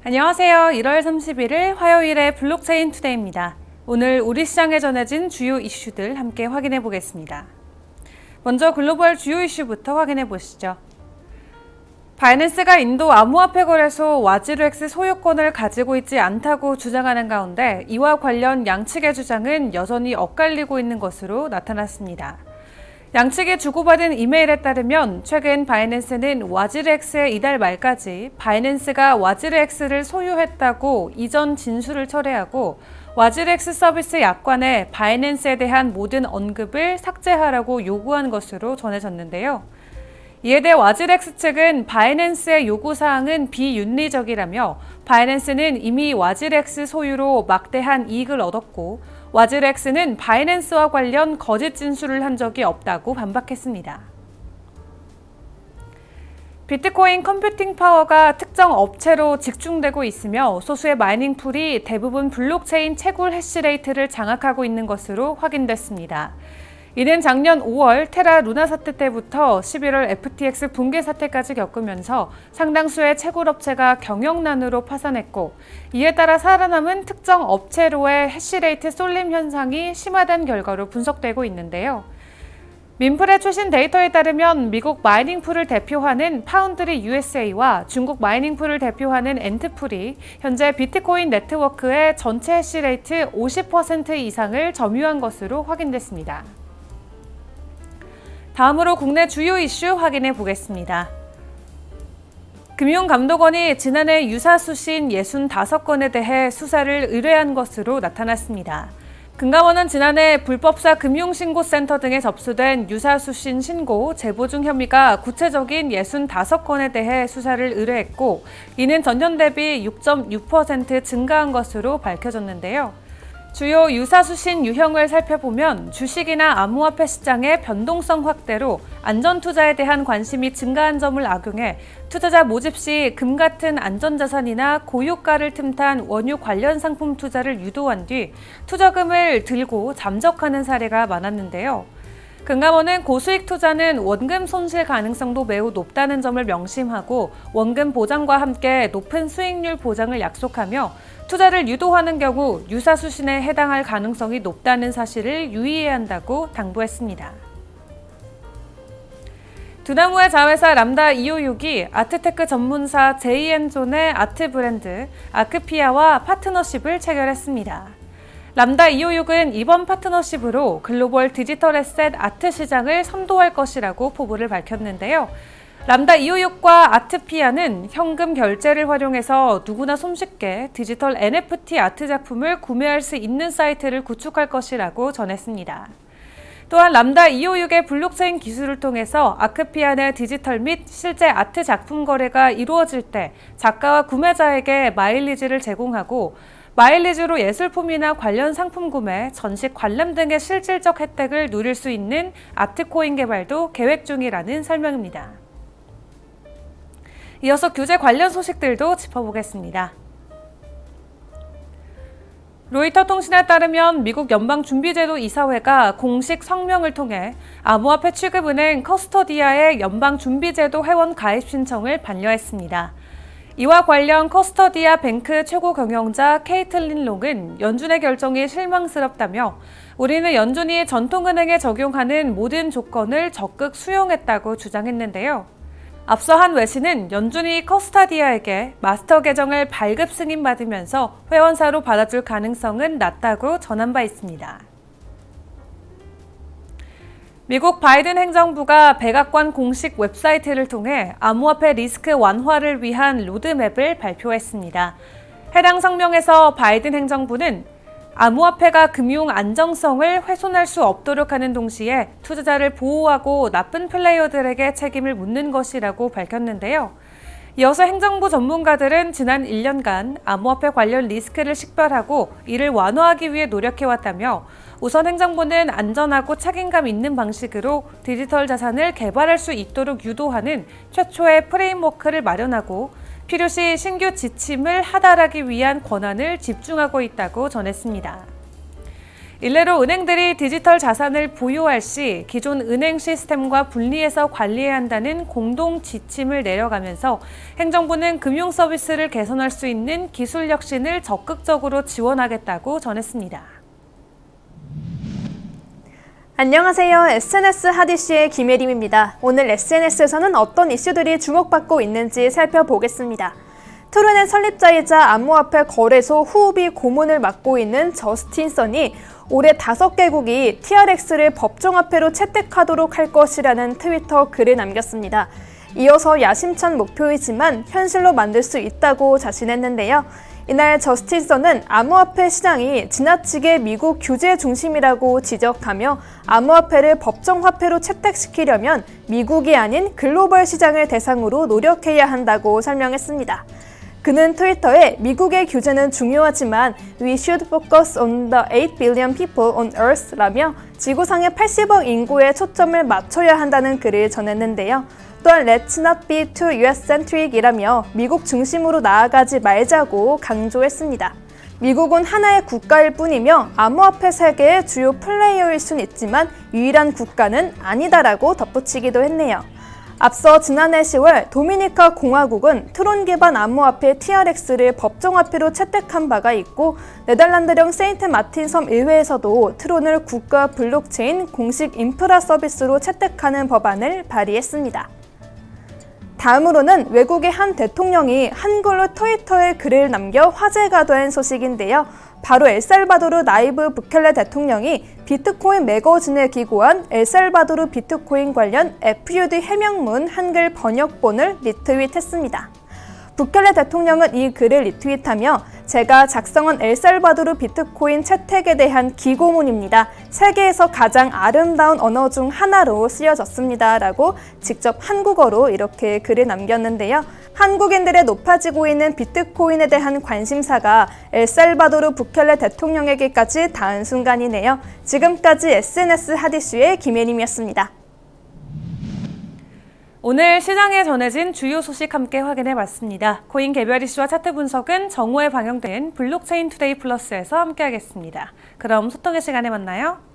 안녕하세요. 1월 31일 화요일의 블록체인 투데이입니다. 오늘 우리 시장에 전해진 주요 이슈들 함께 확인해 보겠습니다. 먼저 글로벌 주요 이슈부터 확인해 보시죠. 바이낸스가 인도 암호화폐 거래소 와지르엑스 소유권을 가지고 있지 않다고 주장하는 가운데 이와 관련 양측의 주장은 여전히 엇갈리고 있는 것으로 나타났습니다. 양측이 주고받은 이메일에 따르면 최근 바이낸스는 와지르엑스의 이달 말까지 바이낸스가 와지르엑스를 소유했다고 이전 진술을 철회하고 와지르엑스 서비스 약관에 바이낸스에 대한 모든 언급을 삭제하라고 요구한 것으로 전해졌는데요. 이에 대해 와지르엑스 측은 바이낸스의 요구사항은 비윤리적이라며 바이낸스는 이미 와지르엑스 소유로 막대한 이익을 얻었고 와지르엑스는 바이낸스와 관련 거짓 진술을 한 적이 없다고 반박했습니다. 비트코인 컴퓨팅 파워가 특정 업체로 집중되고 있으며 소수의 마이닝 풀이 대부분 블록체인 채굴 해시레이트를 장악하고 있는 것으로 확인됐습니다. 이는 작년 5월 테라 루나 사태 때부터 11월 FTX 붕괴 사태까지 겪으면서 상당수의 채굴업체가 경영난으로 파산했고 이에 따라 살아남은 특정 업체로의 해시레이트 쏠림 현상이 심화된 결과로 분석되고 있는데요. 민플의 최신 데이터에 따르면 미국 마이닝풀을 대표하는 파운드리 USA와 중국 마이닝풀을 대표하는 엔트풀이 현재 비트코인 네트워크의 전체 해시레이트 50% 이상을 점유한 것으로 확인됐습니다. 다음으로 국내 주요 이슈 확인해 보겠습니다. 금융감독원이 지난해 유사수신 65건에 대해 수사를 의뢰한 것으로 나타났습니다. 금감원은 지난해 불법사 금융신고센터 등에 접수된 유사수신 신고, 제보 중 혐의가 구체적인 65건에 대해 수사를 의뢰했고 이는 전년 대비 6.6% 증가한 것으로 밝혀졌는데요. 주요 유사수신 유형을 살펴보면 주식이나 암호화폐 시장의 변동성 확대로 안전투자에 대한 관심이 증가한 점을 악용해 투자자 모집 시 금 같은 안전자산이나 고유가를 틈탄 원유 관련 상품 투자를 유도한 뒤 투자금을 들고 잠적하는 사례가 많았는데요. 금감원은 고수익 투자는 원금 손실 가능성도 매우 높다는 점을 명심하고 원금 보장과 함께 높은 수익률 보장을 약속하며 투자를 유도하는 경우 유사수신에 해당할 가능성이 높다는 사실을 유의해야 한다고 당부했습니다. 두나무의 자회사 람다 256이 아트테크 전문사 제이앤존의 아트 브랜드 아크피아와 파트너십을 체결했습니다. 람다 256은 이번 파트너십으로 글로벌 디지털 에셋 아트 시장을 선도할 것이라고 포부를 밝혔는데요. 람다 256과 아트피아는 현금 결제를 활용해서 누구나 손쉽게 디지털 NFT 아트 작품을 구매할 수 있는 사이트를 구축할 것이라고 전했습니다. 또한 람다 256의 블록체인 기술을 통해서 아크피아 내 디지털 및 실제 아트 작품 거래가 이루어질 때 작가와 구매자에게 마일리지를 제공하고 마일리지로 예술품이나 관련 상품 구매, 전시 관람 등의 실질적 혜택을 누릴 수 있는 아트코인 개발도 계획 중이라는 설명입니다. 이어서 규제 관련 소식들도 짚어보겠습니다. 로이터 통신에 따르면 미국 연방준비제도 이사회가 공식 성명을 통해 암호화폐 취급은행 커스터디아의 연방준비제도 회원 가입 신청을 반려했습니다. 이와 관련 커스터디아 뱅크 최고 경영자 케이틀린 롱은 연준의 결정이 실망스럽다며 우리는 연준이 전통은행에 적용하는 모든 조건을 적극 수용했다고 주장했는데요. 앞서 한 외신은 연준이 커스터디아에게 마스터 계정을 발급 승인받으면서 회원사로 받아줄 가능성은 낮다고 전한 바 있습니다. 미국 바이든 행정부가 백악관 공식 웹사이트를 통해 암호화폐 리스크 완화를 위한 로드맵을 발표했습니다. 해당 성명에서 바이든 행정부는 암호화폐가 금융 안정성을 훼손할 수 없도록 하는 동시에 투자자를 보호하고 나쁜 플레이어들에게 책임을 묻는 것이라고 밝혔는데요. 이어서 행정부 전문가들은 지난 1년간 암호화폐 관련 리스크를 식별하고 이를 완화하기 위해 노력해왔다며 우선 행정부는 안전하고 책임감 있는 방식으로 디지털 자산을 개발할 수 있도록 유도하는 최초의 프레임워크를 마련하고 필요시 신규 지침을 하달하기 위한 권한을 집중하고 있다고 전했습니다. 일례로 은행들이 디지털 자산을 보유할 시 기존 은행 시스템과 분리해서 관리해야 한다는 공동 지침을 내려가면서 행정부는 금융 서비스를 개선할 수 있는 기술 혁신을 적극적으로 지원하겠다고 전했습니다. 안녕하세요. SNS 하디슈의 김예림입니다. 오늘 SNS에서는 어떤 이슈들이 주목받고 있는지 살펴보겠습니다. 트론의 설립자이자 암호화폐 거래소 후오비 고문을 맡고 있는 저스틴 선이 올해 5개국이 TRX를 법정화폐로 채택하도록 할 것이라는 트위터 글을 남겼습니다. 이어서 야심찬 목표이지만 현실로 만들 수 있다고 자신했는데요. 이날 저스틴 선은 암호화폐 시장이 지나치게 미국 규제 중심이라고 지적하며 암호화폐를 법정화폐로 채택시키려면 미국이 아닌 글로벌 시장을 대상으로 노력해야 한다고 설명했습니다. 그는 트위터에 미국의 규제는 중요하지만 We should focus on the 8 billion people on Earth 라며 지구상의 80억 인구에 초점을 맞춰야 한다는 글을 전했는데요. 또한 Let's not be too US-centric 이라며 미국 중심으로 나아가지 말자고 강조했습니다. 미국은 하나의 국가일 뿐이며 암호화폐 세계의 주요 플레이어일 순 있지만 유일한 국가는 아니다라고 덧붙이기도 했네요. 앞서 지난해 10월 도미니카 공화국은 트론 기반 암호화폐 TRX를 법정화폐로 채택한 바가 있고 네덜란드령 세인트 마틴 섬 의회에서도 트론을 국가 블록체인 공식 인프라 서비스로 채택하는 법안을 발의했습니다. 다음으로는 외국의 한 대통령이 한글로 트위터에 글을 남겨 화제가 된 소식인데요. 바로 엘살바도르 나이브 부켈레 대통령이 비트코인 매거진에 기고한 엘살바도르 비트코인 관련 FUD 해명문 한글 번역본을 리트윗했습니다. 부켈레 대통령은 이 글을 리트윗하며 제가 작성한 엘살바도르 비트코인 채택에 대한 기고문입니다. 세계에서 가장 아름다운 언어 중 하나로 쓰여졌습니다. 라고 직접 한국어로 이렇게 글을 남겼는데요. 한국인들의 높아지고 있는 비트코인에 대한 관심사가 엘살바도르 부켈레 대통령에게까지 닿은 순간이네요. 지금까지 SNS 하디슈의 김예림이었습니다. 오늘 시장에 전해진 주요 소식 함께 확인해봤습니다. 코인 개별 이슈와 차트 분석은 정오에 방영된 블록체인 투데이 플러스에서 함께하겠습니다. 그럼 소통의 시간에 만나요.